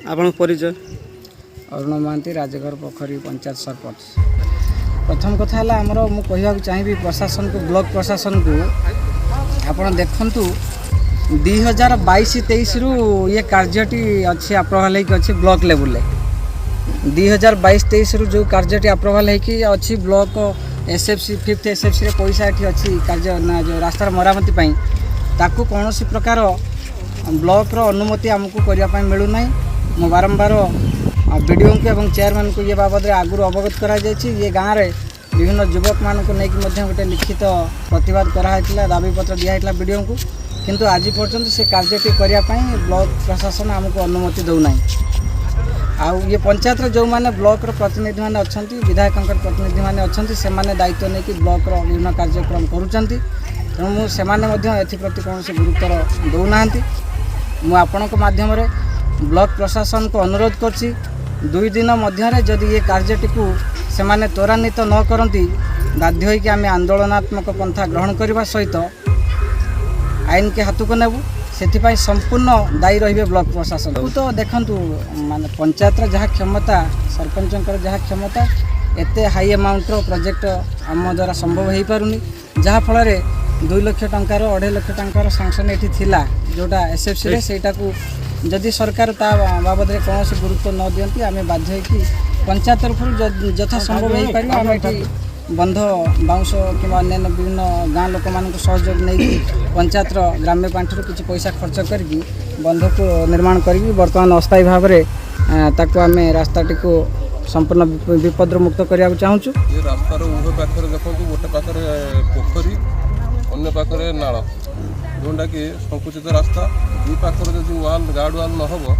आपण परिचय अरुण महांती राजघर पोखरी पंचायत सरपंच। प्रथम कथा है आमर मुझे चाहिए प्रशासन को ब्लॉक प्रशासन को आपण देखु 2022-23 रु ये कार्यटी अच्छी अप्रूवाल अच्छी ब्लॉक लेवल 2022-23 रु जो कार्यटी अप्रूवाल अच्छी ब्लॉक एसएफसी 5th एसएफसी रे पैसा ये अच्छी कार्य जो रास्तार मरामती ताकू कौन प्रकार ब्लॉक रो अनुमति आमको करने मिलूना। मु बारंबार बीडीओ को एवं चेयरमैन को ये बाबद आगुरी अवगत करा ये गाँव में विभिन्न युवक मान को लेकिन गोटे लिखित प्रतिवाद कराइला दाबीपत्र दिखाई बीडीओ को किंतु आज पर्यंत से कार्यटी करने ब्लॉक प्रशासन आमको अनुमति दौना। आउ ये पंचायत जो मैंने ब्लॉक प्रतिनिधि मैंने अच्छा विधायक प्रतिनिधि मैंने अच्छा से दायित्व नहीं कि ब्लॉक विभिन्न कार्यक्रम करुँच तेणु मुझे एप्रति कौन गुरुत्व दौना। मुझे माध्यम ब्लॉक प्रशासन को अनुरोध करछि 2 दिन मध्य जदि ये कार्यटी को सेमाने त्वरान्वित न करती बाध्य होइकि आमे आंदोलनात्मक पंथा ग्रहण करने सहित आईन के हाथ को नेबू से संपूर्ण दायी रही ब्लॉक प्रशासन तो देखु माने पंचायत जहाँ क्षमता सरपंच जहाँ क्षमता एते हाई अमाउंट प्रोजेक्ट आम द्वारा संभव हो पारुनी जहाँ फल 2 लाख टंकार 2.5 लाख टंकार सांसन ये थिला जोटा एसएफसी रे सेटा को जदि सरकार ता बाबद कौन गुरुत्व न दियंती आमे बाध्य कि पंचायत तरफ यथा संभव हो पार आम ये बंध बाउंश कि अन्य विभिन्न गाँ लोक मान सहयोग नहीं पंचायत ग्राम्य पांठर किसी पैसा खर्च करके बंध को निर्माण करी बर्तमान अस्थायी भाव में आम रास्ताटी को संपूर्ण विपद मुक्त करने चाहूँ। ये रास्तार उभय पाखे देखो गोटे पाखे पोखरी अन्य पाखे नाल जोटा कि संकुचित रास्ता दुई पाखर जो वाल गार्ड वाल न हो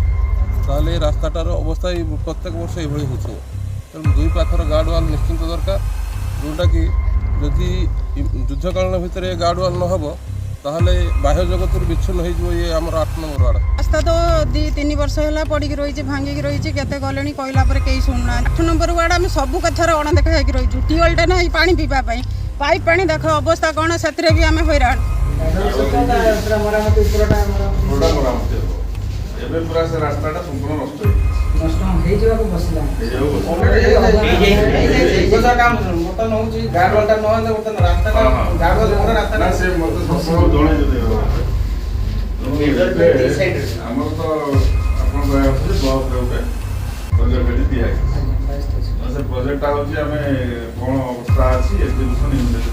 ताले रास्ताटार अवस्था प्रत्येक वर्ष ये हो तेणु दुई पाखर गार्ड वाल निश्चिंत दरकार जोटा कि जदि युद्धकालीन भितर गार्ड वाल न हो ताहले बाह्य जगत विच्छिन्न हो ये आम 8 नंबर वार्ड रास्ता तो 2-3 वर्ष है पड़ी रही भांगिक रही केते गले कहला कई शुणुना 8 नंबर वार्ड आम सब कथर अणदेखा हो रही ट्यूबवेलटे ना पा पीवाई पाइप पानी देख अवस्था कौन से भी आम हैरान प्रोजेक्ट कौन अवस्था अच्छी एग्जीक्यूशन इमिडिएट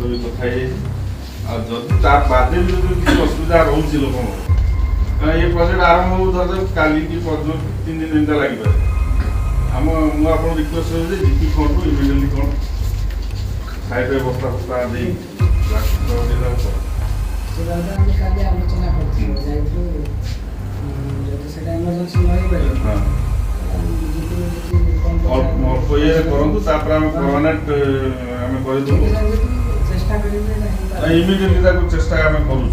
भी कथा जदि बादे भी किसी असुविधा रोचे लोक ये प्रोजेक्ट आरंभ हो धर काली कि 3 दिन एमता लगे आम मुझे रिक्वेस्ट हो जीपी फंड को इमिडिएटली कौन साइड व्यवस्था फस्ता दे अल्प ये करूँ परमानेंट आम कर इमिडिएटली चेष्टा आम करूँ।